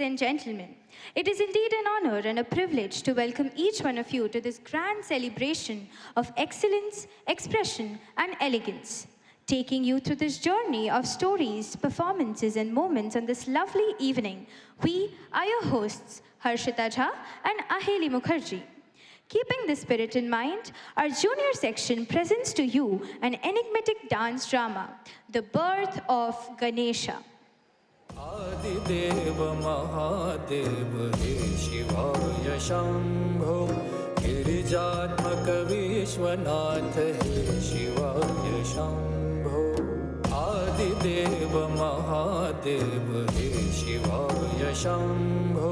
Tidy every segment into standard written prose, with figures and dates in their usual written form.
and gentlemen, it is indeed an honor and a privilege to welcome each one of you to this grand celebration of excellence, expression, and elegance. Taking you through this journey of stories, performances, and moments on this lovely evening, we are your hosts, Harshita Jha and Aheli Mukherjee. Keeping this spirit in mind, our junior section presents to you an enigmatic dance drama, The Birth of Ganesha. आदिदेव Mahadev हे शिवाय शंभो गिरिजात्मक विश्वनाथ हे शिवाय शंभो आदिदेव महादेव हे शिवाय शंभो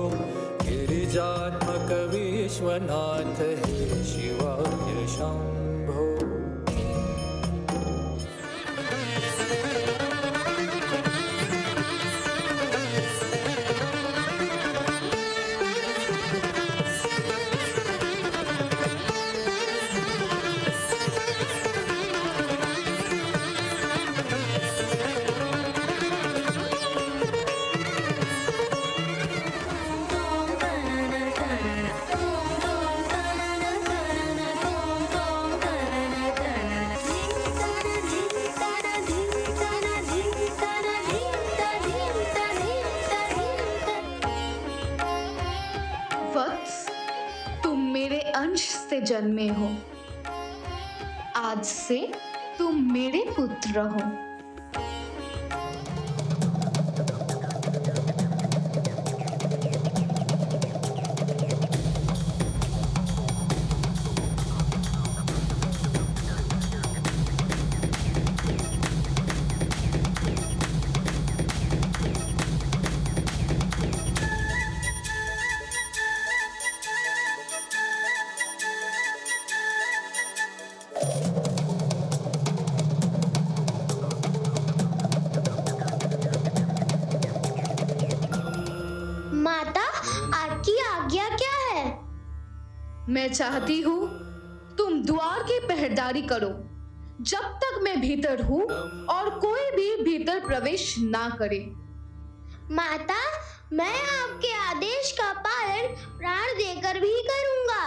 गिरिजात्मक विश्वनाथ हे शिवाय शंभो से जन्मे हो, आज से तुम मेरे पुत्र हो। मैं चाहती हूँ तुम द्वार की पहरेदारी करो जब तक मैं भीतर हूँ और कोई भी भीतर प्रवेश ना करे। माता, मैं आपके आदेश का पालन प्राण देकर भी करूँगा।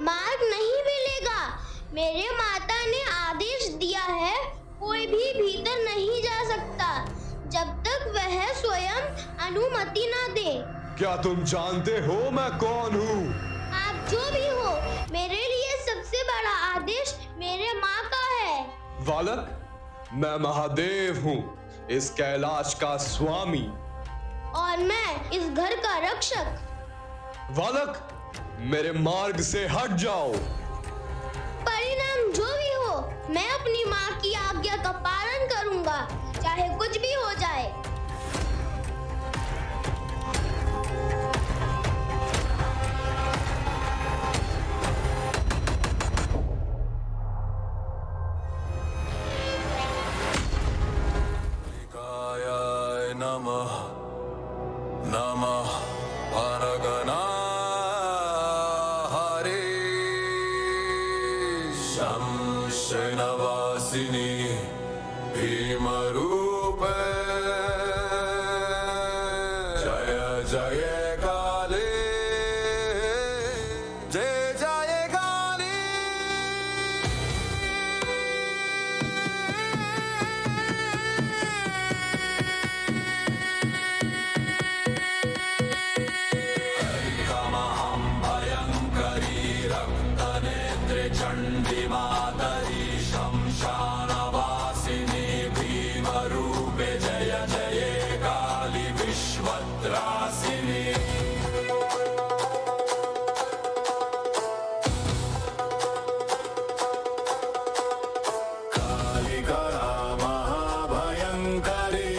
मार्ग नहीं मिलेगा। मेरे माता ने आदेश दिया है, कोई भी भीतर नहीं जा सकता जब तक वह स्वयं अनुमति ना दे। क्या तुम जानते हो मैं कौन हूँ? आप जो भी हो, मेरे लिए सबसे बड़ा आदेश मेरे माँ का है। बालक, मैं महादेव हूँ, इस कैलाश का स्वामी। और मैं इस घर का रक्षक। बालक, मेरे मार्ग से हट जाओ। परिणाम जो भी हो, मैं अपनी माँ की आज्ञा का पालन करूंगा, चाहे कुछ भी हो जाए। नमः नमः परगना शंशनवासिनी भीमरूपे जय जय काली जय जय काली हरिकमहं भयङ्करी रक्तनेत्रे चण्डी मातरी शंशानवासिनी भीमरूपे जय जय काली विश्वत्रासिनी कालिका महाभयङ्करी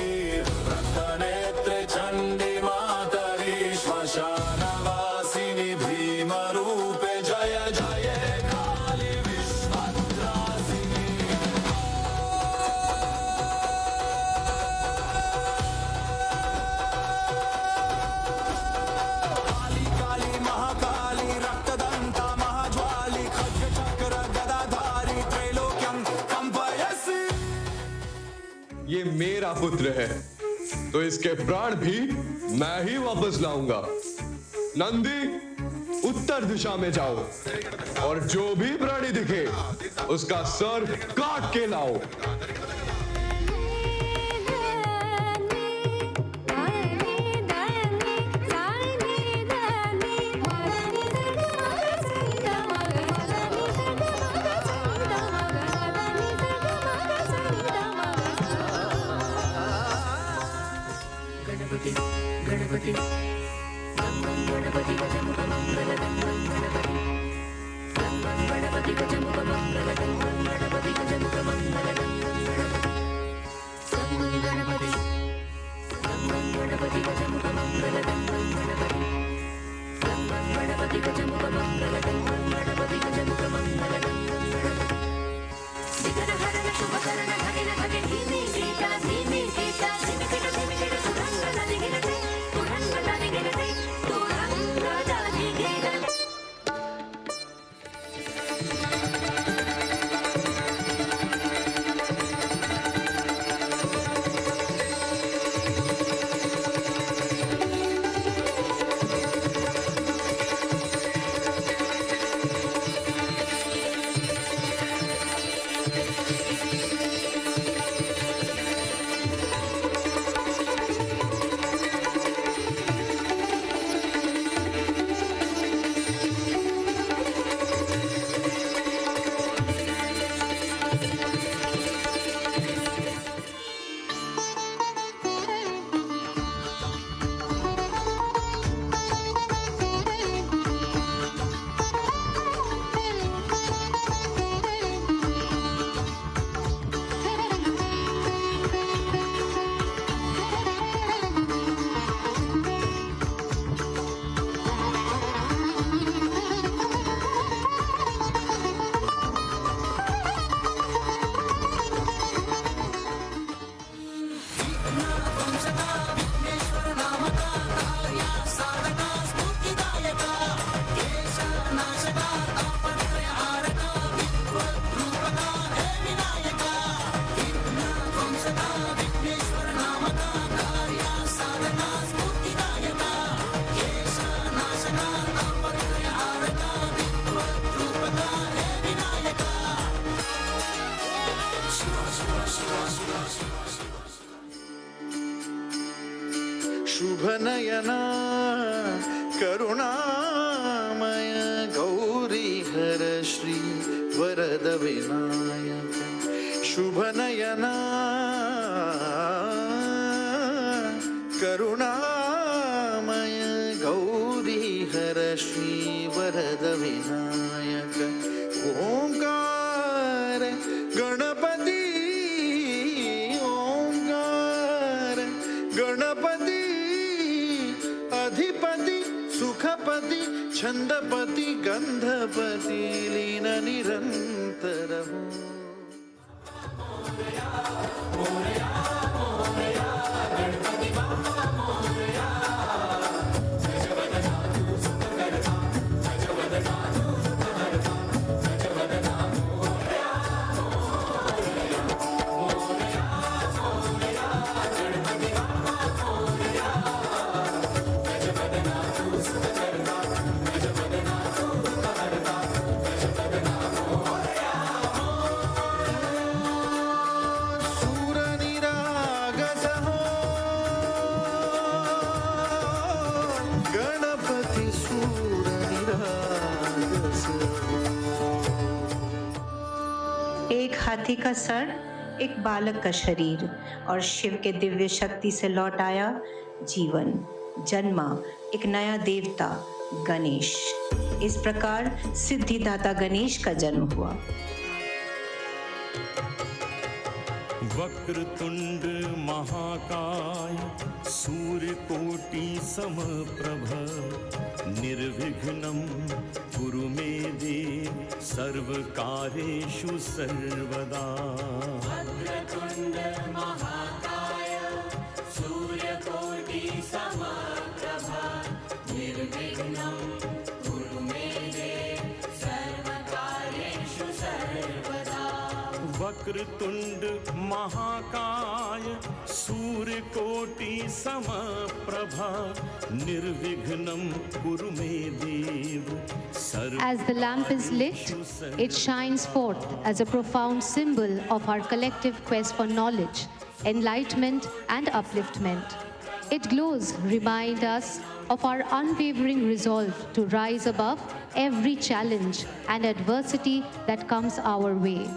रक्तनेत्रे चण्डी मातरी श्मशानवासिनी भीमरूपे जय जय काली विश्वत्रासिनी काली काली महाकाली रक्तदंता महाज्वाली खड्गचक्र गदाधारी त्रैलोक्यं कंपयसि। ये मेरा पुत्र है तो इसके प्राण भी मैं ही वापस लाऊंगा। नंदी उत्तर दिशा में जाओ और जो भी प्राणी दिखे उसका सर काट के लाओ। शुभनयना करुणामय गौरी हर श्री वरद विनायक शुभनयना करुणामय गौरी हर श्री वरद विनायक ओंकार गणपति ओंकार गणपति अधिपति सुखपति छंदपति गंधपति लीन निरंतर हो। हाथी का सर, एक बालक का शरीर और शिव के दिव्य शक्ति से लौट आया जीवन। जन्मा एक नया देवता गणेश। इस प्रकार सिद्धिदाता गणेश का जन्म हुआ। वक्रतुंड महाकाय सूर्यकोटि समप्रभ निर्विघ्नं कुरु मे देव सर्वकार्येषु सर्वदा। वक्रतुंड महाकाय सूर्यकोटि समप्रभ निर्विघ्नं कुरु मे देव सर्वकार्येषु सर्वदा। वक्रतुंड महाकाय सूर्यकोटि समप्रभा निर्विघ्नं कुरु मे देव। As the lamp is lit, it shines forth as a profound symbol of our collective quest for knowledge, enlightenment, and upliftment. It glows, remind us of our unwavering resolve to rise above every challenge and adversity that comes our way.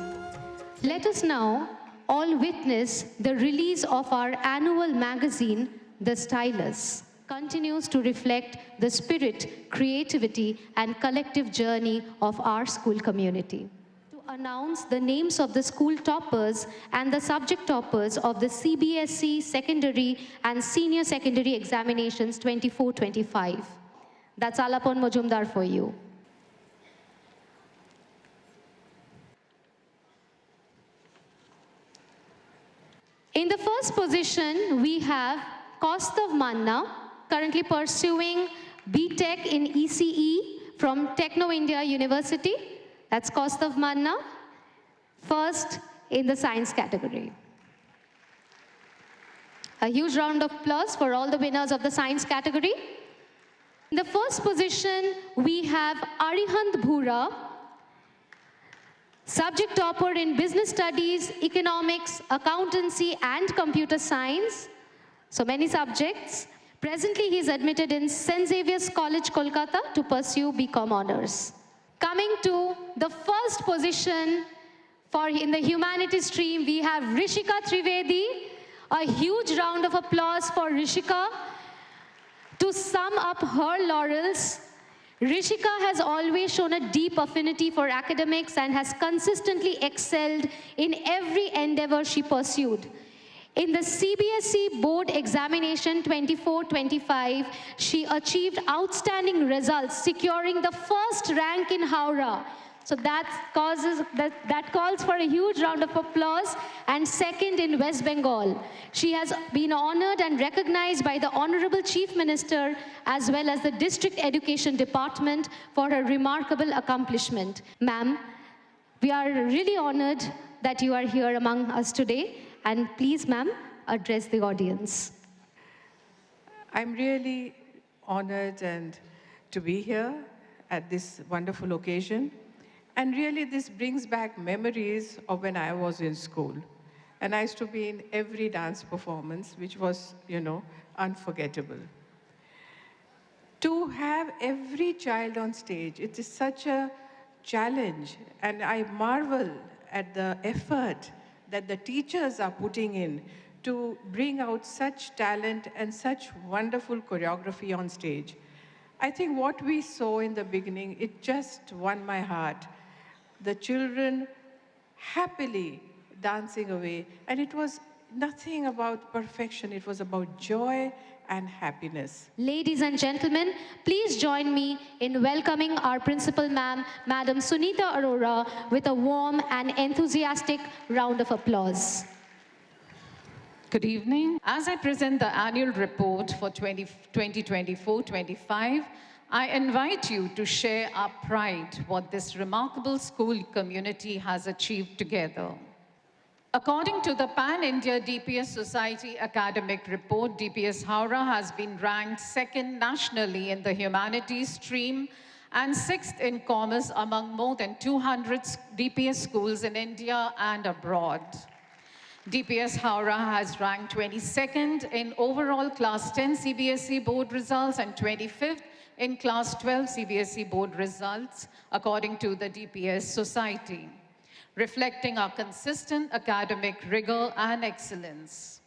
Let us now all witness the release of our annual magazine, The Stylus. Continues to reflect the spirit, creativity, and collective journey of our school community. To announce the names of the school toppers and the subject toppers of the CBSE secondary and senior secondary examinations 24-25. That's Alapon Mojumdar for you. In the first position, we have Kaustav Manna, currently pursuing BTech in ECE from Techno India University. That's Kaustav Manna, first in the science category. A huge round of applause for all the winners of the science category. In the first position, we have Arihant Bhura, subject topper in business studies, economics, accountancy, and computer science. So many subjects. Presently, he is admitted in St. Xavier's College, Kolkata to pursue BCom honors. Coming to the first position in the humanities stream, we have Rishika Trivedi. A huge round of applause for Rishika. To sum up her laurels, Rishika has always shown a deep affinity for academics and has consistently excelled in every endeavor she pursued. In the CBSE board examination 24-25, she achieved outstanding results, securing the first rank in Howrah. So that calls for a huge round of applause, and second in West Bengal. She has been honored and recognized by the Honorable Chief Minister as well as the District Education Department for her remarkable accomplishment. Ma'am, we are really honored that you are here among us today. And please, ma'am, address the audience. I'm really honored to be here at this wonderful occasion. And really, this brings back memories of when I was in school. And I used to be in every dance performance, which was, unforgettable. To have every child on stage, it is such a challenge. And I marvel at the effort that the teachers are putting in to bring out such talent and such wonderful choreography on stage. I think what we saw in the beginning, it just won my heart. The children happily dancing away, and it was nothing about perfection, it was about joy and happiness. Ladies and gentlemen, please join me in welcoming our principal ma'am, Madam Sunita Arora, with a warm and enthusiastic round of applause. Good evening. As I present the annual report for 2024-25, I invite you to share our pride what this remarkable school community has achieved together. According to the Pan-India DPS Society Academic Report, DPS Howrah has been ranked second nationally in the humanities stream and sixth in commerce among more than 200 DPS schools in India and abroad. DPS Howrah has ranked 22nd in overall Class 10 CBSE board results and 25th in Class 12 CBSE board results, according to the DPS Society. reflecting our consistent academic rigor and excellence.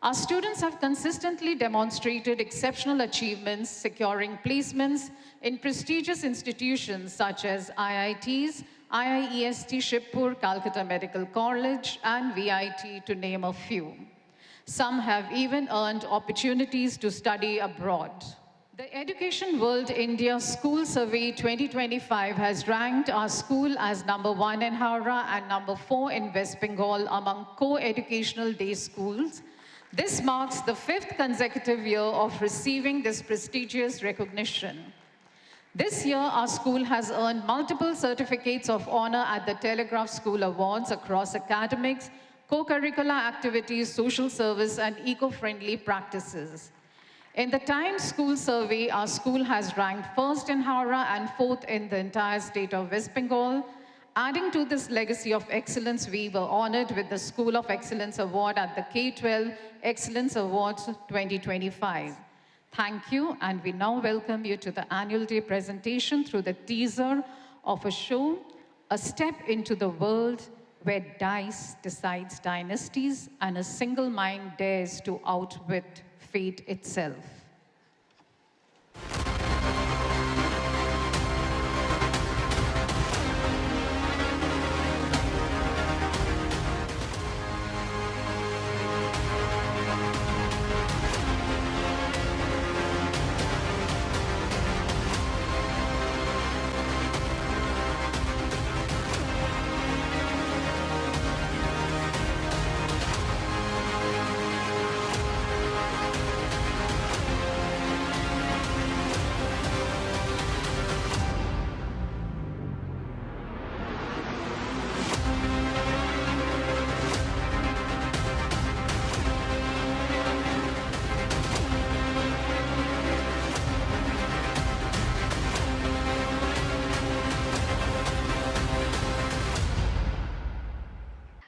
Our students have consistently demonstrated exceptional achievements, securing placements in prestigious institutions such as IITs, IIEST Shibpur, Calcutta Medical College, and VIT, to name a few. Some have even earned opportunities to study abroad. The Education World India School Survey 2025 has ranked our school as #1 in Howrah and #4 in West Bengal among co-educational day schools. This marks the 5th consecutive year of receiving this prestigious recognition. This year, our school has earned multiple certificates of honor at the Telegraph School Awards across academics, co-curricular activities, social service, and eco-friendly practices. In the Times School Survey, our school has ranked 1st in Howrah and 4th in the entire state of West Bengal. Adding to this legacy of excellence, we were honored with the School of Excellence Award at the K-12 Excellence Awards 2025. Thank you, and we now welcome you to the annual day presentation through the teaser of a show, A Step into the World where dice decides dynasties and a single mind dares to outwit fate itself.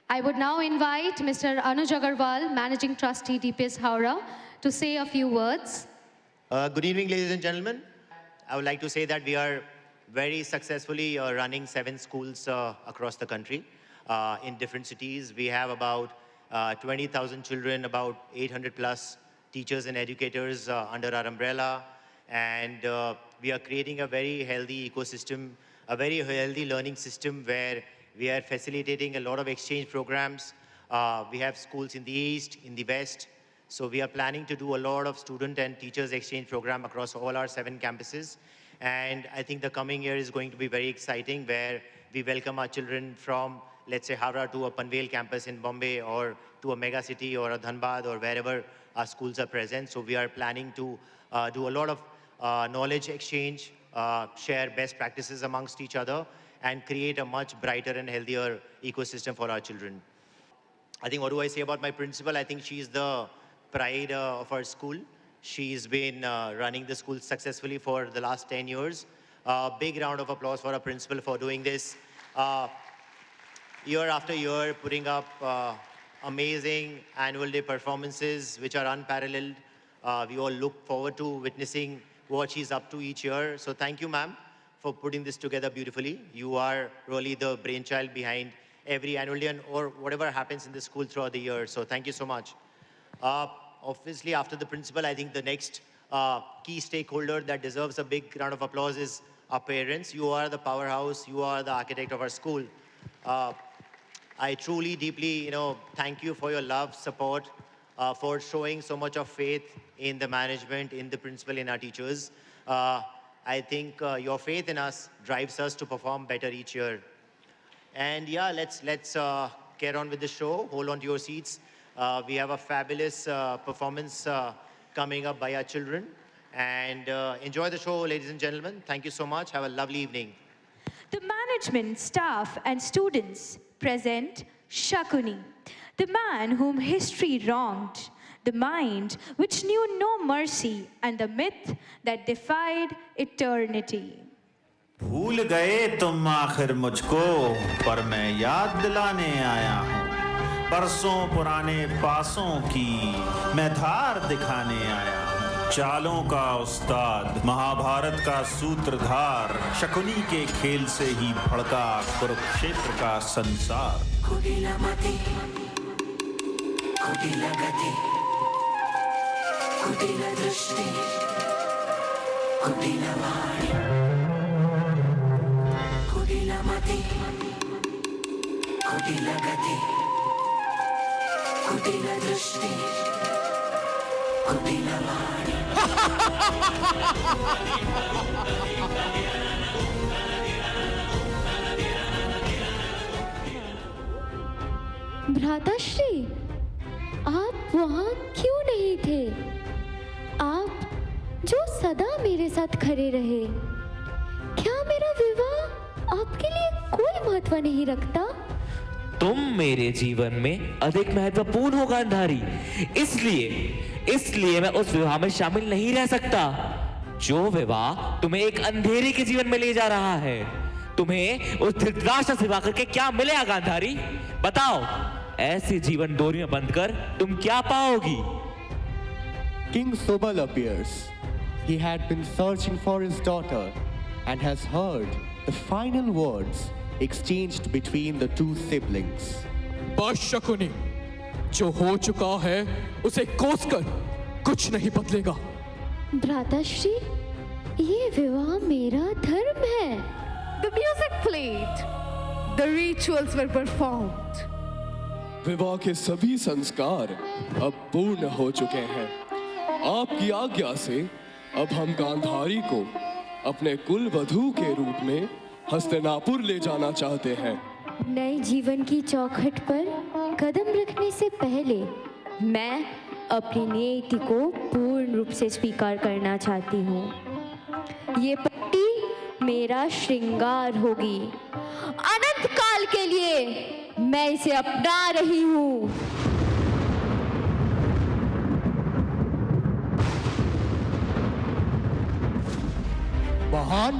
I would now invite Mr. Anuj Agarwal, Managing Trustee, DPS Howrah, to say a few words. Good evening, ladies and gentlemen. I would like to say that we are very successfully running 7 schools across the country in different cities. We have about 20,000 children, about 800 plus teachers and educators under our umbrella. And we are creating a very healthy ecosystem, a very healthy learning system where we are facilitating a lot of exchange programs. We have schools in the East, in the West. So we are planning to do a lot of student and teachers exchange program across all our 7 campuses. And I think the coming year is going to be very exciting, where we welcome our children from, let's say, Howrah to a Panvel campus in Bombay, or to a mega city or a Dhanbad, or wherever our schools are present. So we are planning to do a lot of knowledge exchange, share best practices amongst each other, and create a much brighter and healthier ecosystem for our children. I think, what do I say about my principal? I think she's the pride of our school. She's been running the school successfully for the last 10 years. Big round of applause for our principal for doing this. Year after year, putting up amazing annual day performances, which are unparalleled. We all look forward to witnessing what she's up to each year. So thank you, ma'am, for putting this together beautifully. You are really the brainchild behind every annual day or whatever happens in the school throughout the year. So thank you so much. Obviously, after the principal, I think the next key stakeholder that deserves a big round of applause is our parents. You are the powerhouse. You are the architect of our school. I truly, deeply, thank you for your love, support, for showing so much of faith in the management, in the principal, in our teachers. I think your faith in us drives us to perform better each year. And yeah, let's get on with the show. Hold on to your seats. We have a fabulous performance coming up by our children. And enjoy the show, ladies and gentlemen. Thank you so much. Have a lovely evening. The management, staff, and students present Shakuni, the man whom history wronged, the mind which knew no mercy, and the myth that defied eternity. भूल गए तुम आखिर मुझको, पर मैं याद दिलाने आया हूँ। बरसों पुराने पासों की मैं धार दिखाने आया हूँ। चालों का उस्ताद, महाभारत का सूत्रधार, शकुनी के खेल से ही भड़का कुरुक्षेत्र का संसार। कुटिलमति, कुटिलगति, कुटिलदृष्टि, कुटिलवाणी, कुटिलमति, कुटिलगति, कुटिलदृष्टि, कुटिलवाणी। भ्राताश्री, आप वहाँ क्यों नहीं थे? आप जो सदा मेरे साथ खड़े रहे, क्या मेरा विवाह आपके लिए कोई महत्व नहीं रखता? तुम मेरे जीवन में अधिक महत्वपूर्ण हो गांधारी, इसलिए मैं उस विवाह में शामिल नहीं रह सकता। जो विवाह तुम्हें एक अंधेरे के जीवन में ले जा रहा है। तुम्हें उस धृतराष्ट्र से विवाह करके क्या मिलेगा गांधारी? बताओ, ऐसे जीवन डोरी में बंद कर तुम क्या पाओगी? King Sobal appears. He had been searching for his daughter and has heard the final words exchanged between the two siblings. बस शकुनी, जो हो चुका है उसे कोसकर कुछ नहीं बदलेगा। भ्राताश्री, ये विवाह मेरा धर्म है। The music played. The rituals were performed. विवाह के सभी संस्कार अब पूर्ण हो चुके हैं। आपकी आज्ञा से अब हम गांधारी को अपने कुल वधू के रूप में हस्तिनापुर ले जाना चाहते हैं। नए जीवन की चौखट पर कदम रखने से पहले मैं अपनी नियति को पूर्ण रूप से स्वीकार करना चाहती हूँ। ये पट्टी मेरा श्रृंगार होगी। अनंत काल के लिए मैं इसे अपना रही हूँ। महान,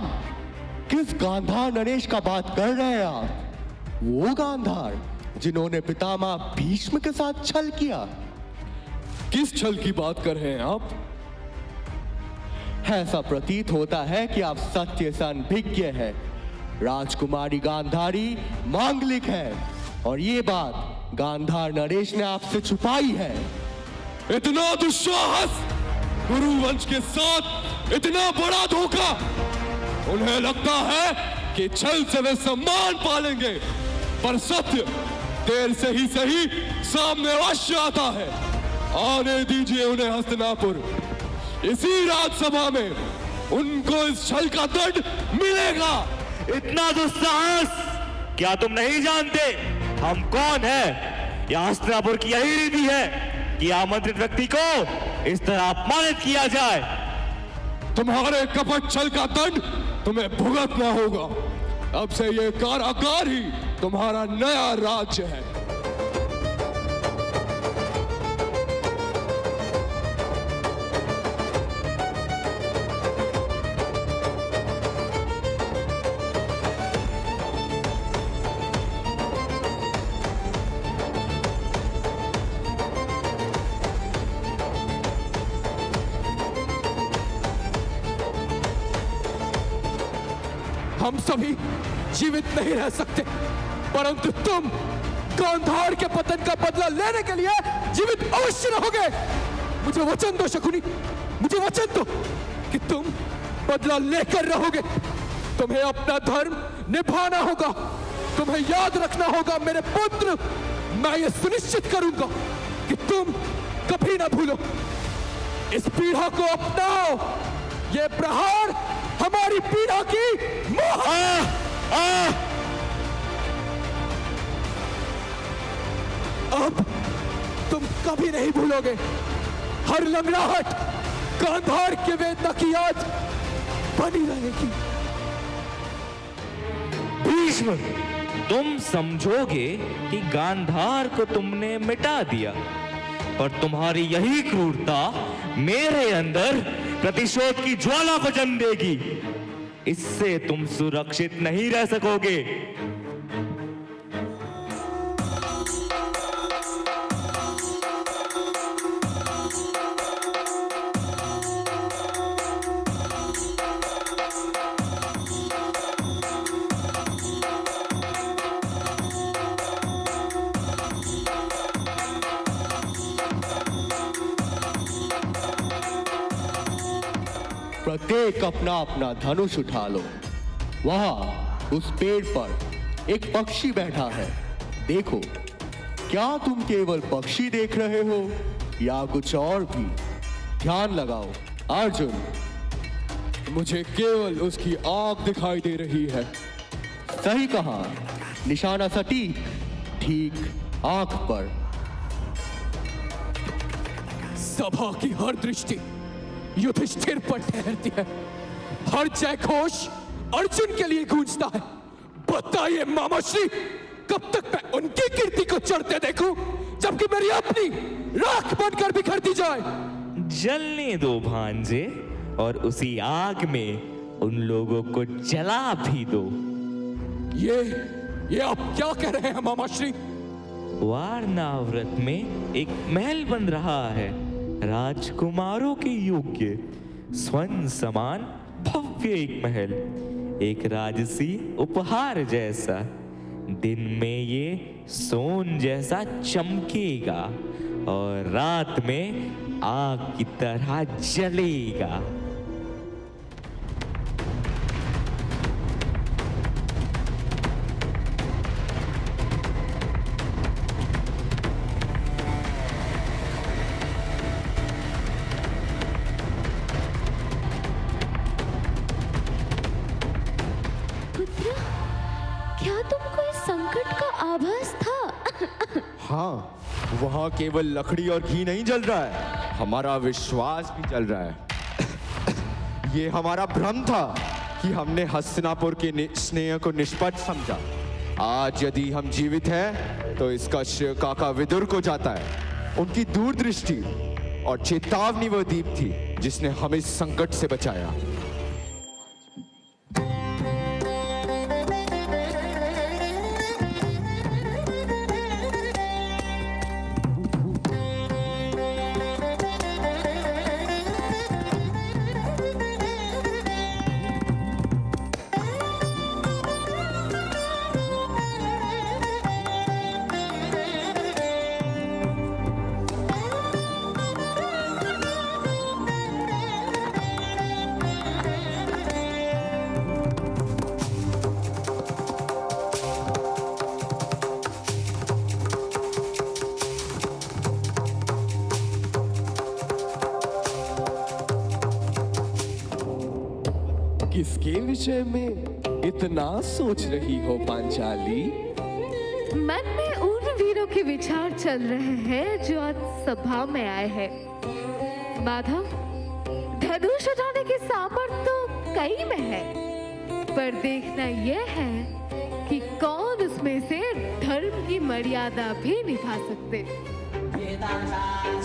किस गांधार नरेश का बात कर रहे हैं आप? वो गांधार जिन्होंने पितामह भीष्म के साथ छल किया। किस छल की बात कर रहे हैं आप? ऐसा प्रतीत होता है कि आप सत्य से अनभिज्ञ हैं। राजकुमारी गांधारी मांगलिक है और ये बात गांधार नरेश ने आपसे छुपाई है। इतना दुस्साहस, गुरुवंश के साथ इतना बड़ा धोखा। उन्हें लगता है कि छल से वे सम्मान पालेंगे, पर सत्य देर से ही सही सामने अवश्य आता है। आने दीजिए उन्हें हस्तिनापुर। इसी राजसभा में उनको इस छल का दंड मिलेगा। इतना दुस्साहस! क्या तुम नहीं जानते हम कौन हैं? यह हस्तिनापुर की यही रीति है कि आमंत्रित व्यक्ति को इस तरह अपमानित किया जाए। तुम्हारे कपट छल का दंड तुम्हें भुगतना होगा। अब से ये कारागार ही तुम्हारा नया राज्य है। हम सभी जीवित नहीं रह सकते, परंतु तुम गांधार के पतन का बदला लेने के लिए जीवित अवश्य रहोगे। मुझे वचन दो शकुनी, मुझे वचन दो कि तुम बदला लेकर रहोगे। तुम्हें अपना धर्म निभाना होगा। तुम्हें याद रखना होगा मेरे पुत्र। मैं ये सुनिश्चित करूंगा कि तुम कभी ना भूलो। इस पीढ़ा को अपनाओ। ये प्रहार हमारी पीढ़ा की अब तुम कभी नहीं भूलोगे। हर लंगड़ाहट गांधार के वेदना की याद बनी रहेगी। भीष्म, तुम समझोगे कि गांधार को तुमने मिटा दिया, पर तुम्हारी यही क्रूरता मेरे अंदर प्रतिशोध की ज्वाला को जन्म देगी। इससे तुम सुरक्षित नहीं रह सकोगे। प्रत्येक अपना अपना धनुष उठा लो। वहां उस पेड़ पर एक पक्षी बैठा है, देखो। क्या तुम केवल पक्षी देख रहे हो या कुछ और भी? ध्यान लगाओ। अर्जुन, मुझे केवल उसकी आंख दिखाई दे रही है। सही कहा, निशाना सटीक, ठीक आंख पर। सभा की हर दृष्टि युधिष्ठिर पर ठहरती है। हर जयघोष अर्जुन के लिए गूंजता है। बताइए मामाश्री, कब तक मैं उनकी कीर्ति को चढ़ते देखूं, जबकि मेरी अपनी राख बनकर बिखरती जाए? जलने दो भांजे, और उसी आग में उन लोगों को जला भी दो। ये आप क्या कह रहे हैं मामाश्री? वारनाव्रत में एक महल बन रहा है, राजकुमारों के योग्य, स्वर्ण समान भव्य एक महल, एक राजसी उपहार जैसा। दिन में ये सोन जैसा चमकेगा और रात में आग की तरह जलेगा। क्या तुमको इस संकट का आभास था? हाँ, वहाँ केवल लकड़ी और घी नहीं जल रहा है, हमारा विश्वास भी जल रहा है। ये हमारा भ्रम था कि हमने हस्तिनापुर के स्नेह को निष्पक्ष समझा। आज यदि हम जीवित हैं, तो इसका श्रेय काका विदुर को जाता है। उनकी दूरदृष्टि और चेतावनी वो दीप थी जिसने हमें इस संकट से बचाया। किसके विषय में इतना सोच रही हो पांचाली? मन में उन वीरों के विचार चल रहे हैं जो आज सभा में आए हैं। माधव, धनुष उठाने के सामर्थ्य तो कई में है, पर देखना यह है कि कौन उसमें से धर्म की मर्यादा भी निभा सकते।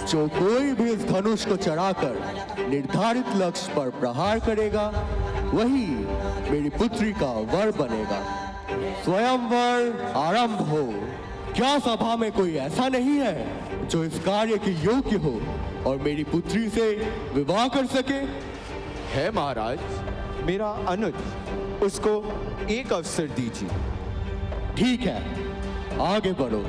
जो कोई भी इस धनुष को चढ़ाकर निर्धारित लक्ष्य पर प्रहार करेगा, वही मेरी पुत्री का वर बनेगा। स्वयंवर आरंभ हो। क्या सभा में कोई ऐसा नहीं है जो इस कार्य के योग्य हो और मेरी पुत्री से विवाह कर सके? है महाराज, मेरा अनुज, उसको एक अवसर दीजिए। ठीक है, आगे बढ़ो।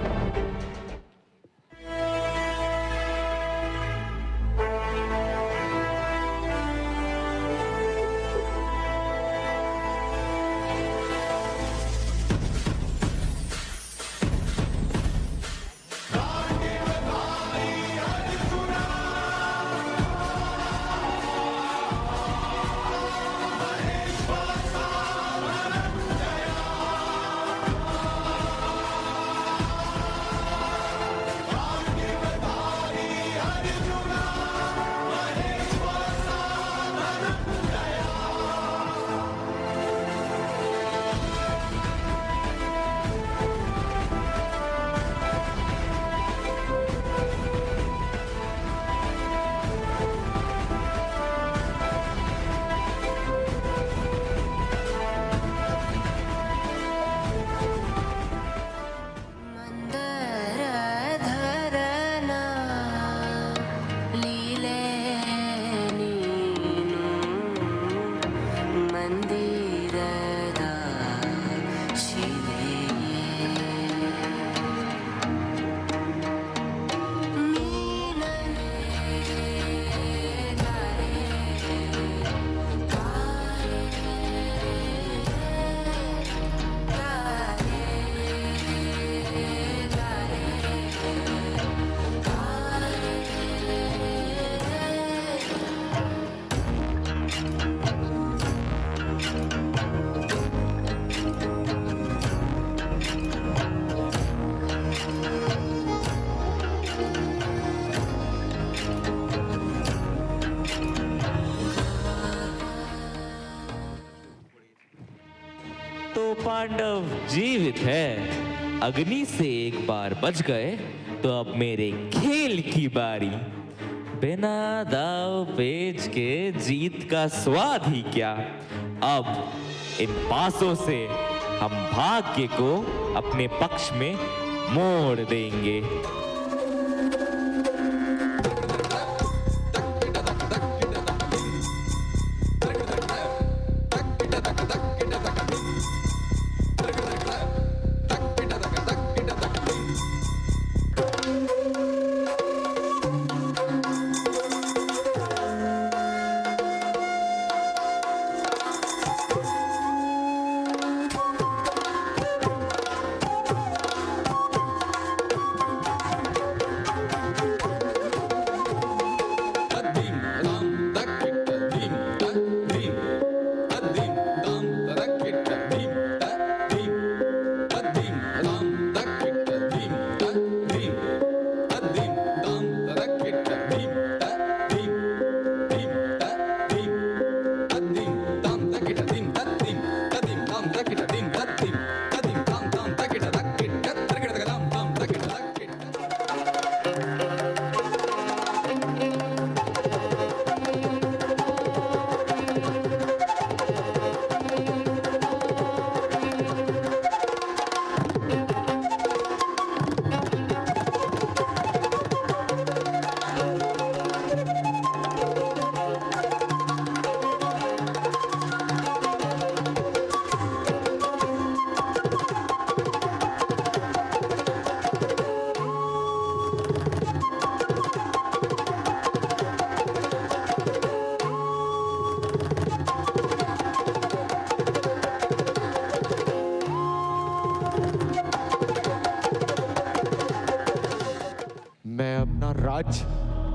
पांडव जीवित है। अग्नि से एक बार बच गए तो अब मेरे खेल की बारी। बिना दाव पेच के जीत का स्वाद ही क्या। अब इन पासों से हम भाग्य को अपने पक्ष में मोड़ देंगे।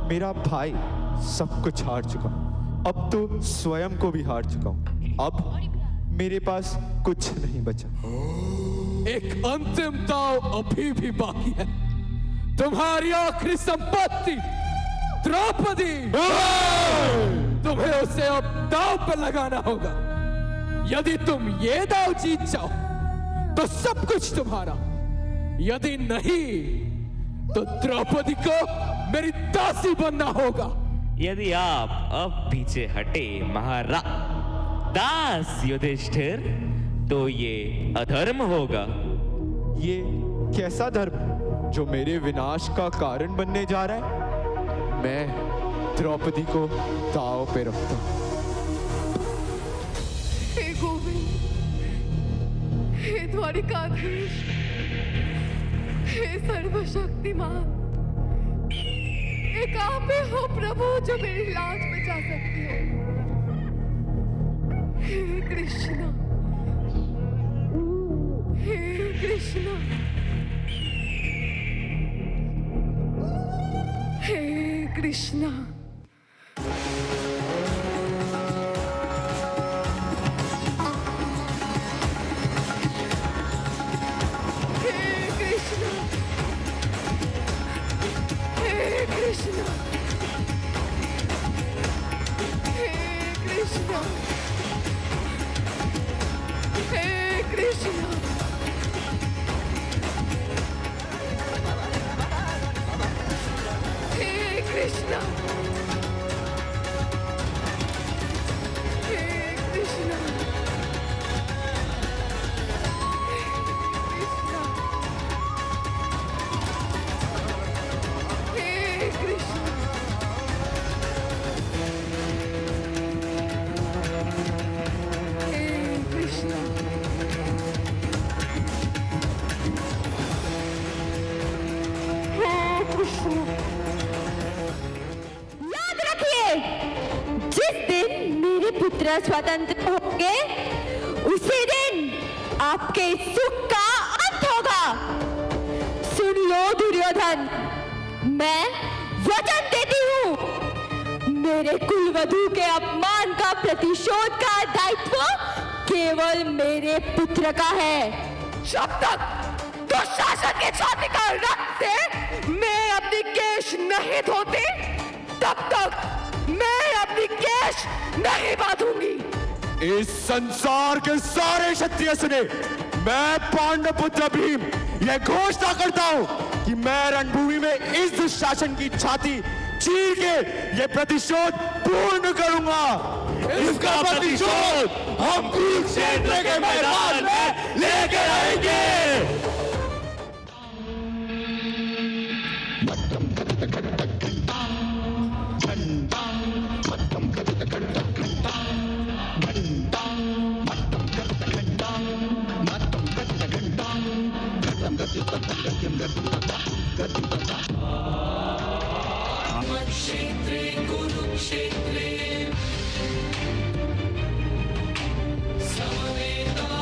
मेरा भाई सब कुछ हार चुका हूं। अब तो स्वयं को भी हार चुका हूं। अब मेरे पास कुछ नहीं बचा। एक अंतिम दाव अभी भी बाकी है। तुम्हारी आखिरी संपत्ति द्रौपदी, तुम्हें उसे अब दाव पर लगाना होगा। यदि तुम ये दाव जीत जाओ तो सब कुछ तुम्हारा, यदि नहीं तो द्रौपदी को मेरी दासी बनना होगा। यदि आप अब पीछे हटे महाराज दास युधिष्ठिर, तो ये अधर्म होगा। ये कैसा धर्म जो मेरे विनाश का कारण बनने जा रहा है? मैं द्रौपदी को दांव पे रखता हूं। हे गोविंद, हे द्वारिकाधीश, हे सर्वशक्तिमान, एक आप ही हो प्रभु जो मेरी लाज बचा सकती हो। हे कृष्णा, हे कृष्णा, हे Krishna. Krishna, Hey Krishna, Hey Krishna, Hey Krishna, Hey Krishna, Hey Krishna. याद रखिए, जिस दिन मेरे पुत्र स्वतंत्र होंगे उसी दिन आपके सुख का अंत होगा। सुन लो दुर्योधन, मैं वचन देती हूँ, मेरे कुलवधू के अपमान का प्रतिशोध का दायित्व केवल मेरे पुत्र का है। जब तक दुशासन के छाती का रक्त से मैं अपनी केश नहीं धोती, तब तक मैं अपनी केश नहीं बांधूंगी। इस संसार के सारे क्षत्रिय सुने, मैं पांडवपुत्र भीम यह घोषणा करता हूं कि मैं रणभूमि में इस दुशासन की छाती चीर के ये प्रतिशोध पूर्ण करूंगा। इसका प्रतिशोध हम कुरुक्षेत्र के मैदान में लेकर आएंगे। क्षेत्रे कुरुक्षेत्रे समवेतायुयुत्सवः।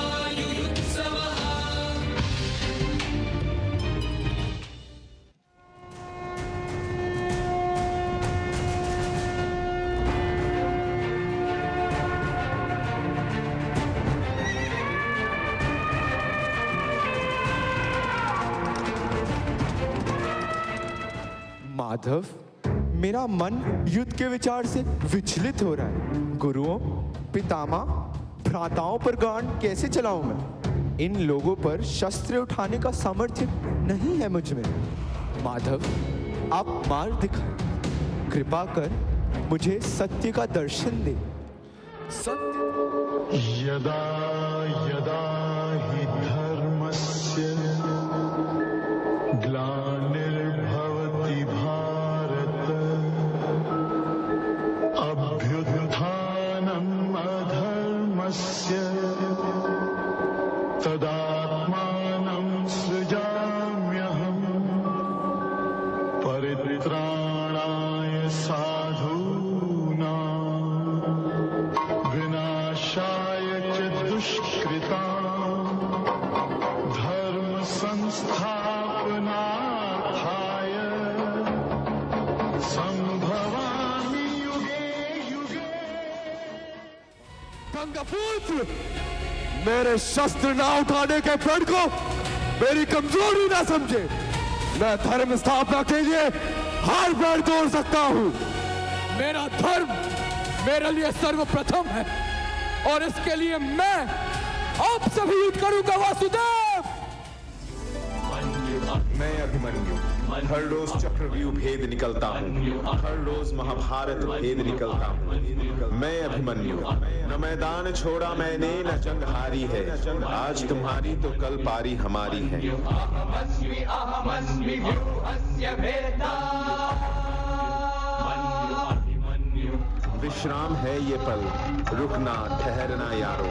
माधव, मेरा मन युद्ध के विचार से विचलित हो रहा है। गुरुओं, पितामह, भ्राताओं पर गांड कैसे चलाऊं मैं? इन लोगों पर शस्त्र उठाने का सामर्थ्य नहीं है मुझ में। माधव, आप मार्ग दिखाएं। कृपा कर मुझे सत्य का दर्शन दे। सत्य यदा यदा हि धर्मस्य ग्लानिर्भवति भारत अभ्युत्थानम् अधर्मस्य तदात्मानं सृजाम्यहम् परित्राणाय साधूनां विनाशाय च दुष्कृतां धर्म संस्थापनार्थाय संभवामि युगे युगे। गंगापुत्र, मेरे शस्त्र ना उठाने के प्रण को मेरी कमजोरी ना समझे। मैं धर्म स्थापना के लिए हर प्रण तोड़ सकता हूँ। मेरा धर्म मेरे लिए सर्वप्रथम है और इसके लिए मैं आपसे भी युद्ध करूंगा। वासुदेव, मैं अभिमन्यु हर रोज चक्रव्यूह भेद निकलता हूँ, हर रोज महाभारत भेद निकलता हूँ। मैं अभिमन्यु, न मैदान छोड़ा मैंने न जंग हारी है। आज तुम्हारी तो कल पारी हमारी है। विश्राम है ये पल, रुकना ठहरना यारो।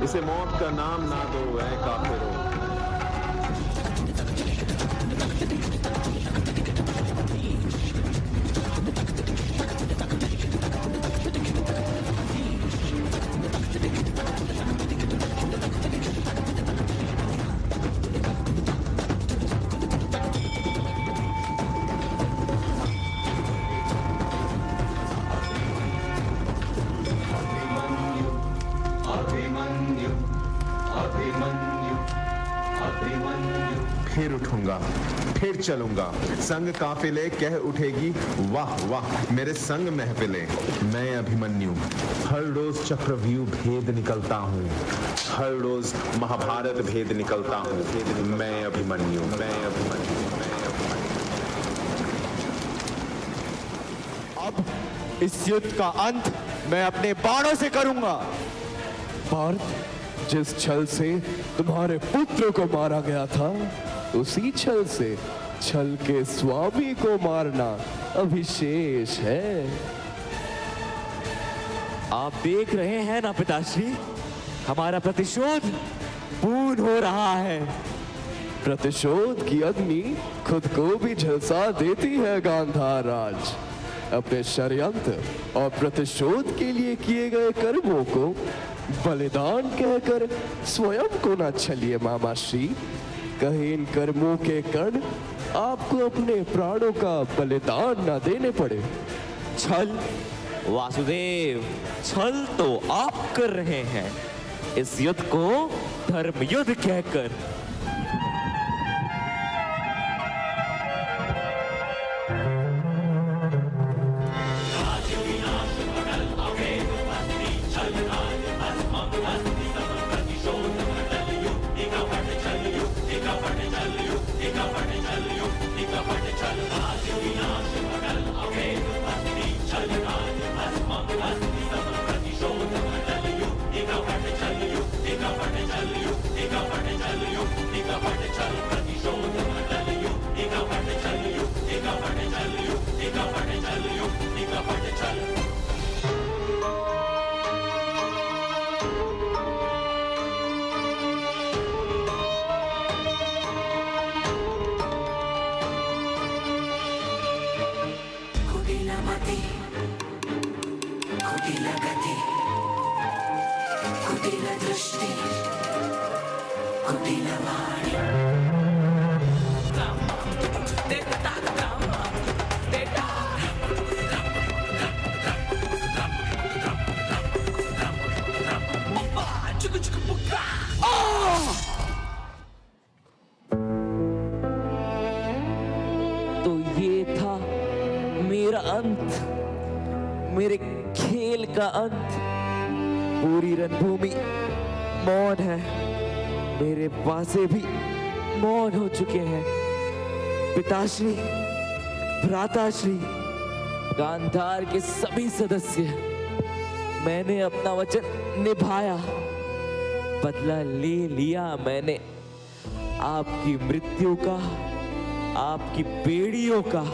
इसे मौत का नाम ना दो ऐ काफिरों। फिर उठूंगा, फिर चलूंगा। संग काफिले कह उठेगी वाह वाह मेरे संग महफिले। मैं अभिमन्यु हर रोज चक्रव्यूह भेद निकलता हूँ, हर रोज महाभारत भेद निकलता हूँ। मैं अभिमन्यु, मैं अभिमन्यु, मैं अभिमन्यु। अब इस युद्ध का अंत मैं अपने बाणों से करूंगा। पार्थ, जिस छल से तुम्हारे पुत्र को मारा गया था, उसी छल से छल के स्वामी को मारना अभिशेष है। आप देख रहे हैं ना पिताश्री, हमारा प्रतिशोध पूर्ण हो रहा है। प्रतिशोध की अग्नि खुद को भी झलसा देती है गांधार राज। अपने षड्यंत्र और प्रतिशोध के लिए किए गए कर्मों को बलिदान कहकर स्वयं को न छलिए मामाश्री। कहीं इन कर्मों के कारण आपको अपने प्राणों का बलिदान न देने पड़े। छल वासुदेव, छल तो आप कर रहे हैं इस युद्ध को धर्म युद्ध कहकर। कुटिलमति कुटिलगति कुटिलदृष्टि कुटिलवाणी तो ये था मेरा अंत, मेरे खेल का अंत। पूरी रणभूमि मौन है, मेरे बासे भी मौन हो चुके हैं। पिताश्री, भ्राताश्री, गांधार के सभी सदस्य, मैंने अपना वचन निभाया, बदला ले लिया मैंने आपकी मृत्यु का, आपकी बेड़ियों का,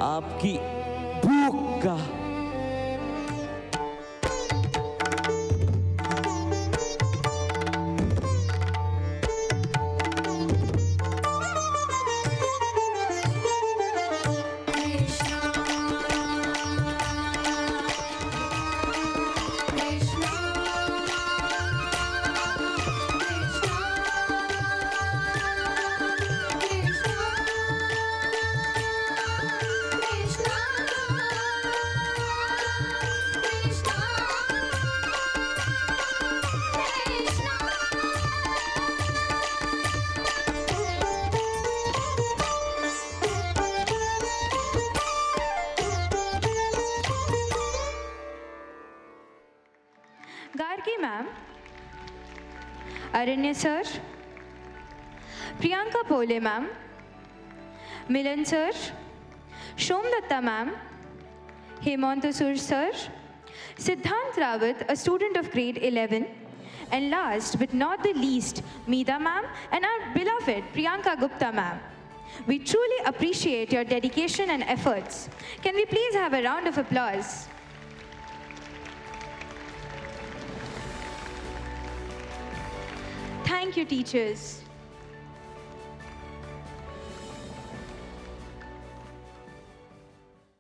आपकी भूख का। Gargi ma'am, Aranya sir, Priyanka Pole ma'am, Milan sir, Shomdatta ma'am, Hemanta sir, Siddhant Rawat, a student of grade 11, and last but not the least, Meeda ma'am and our beloved Priyanka Gupta ma'am. We truly appreciate your dedication and efforts. Can we please have a round of applause? Thank you, teachers.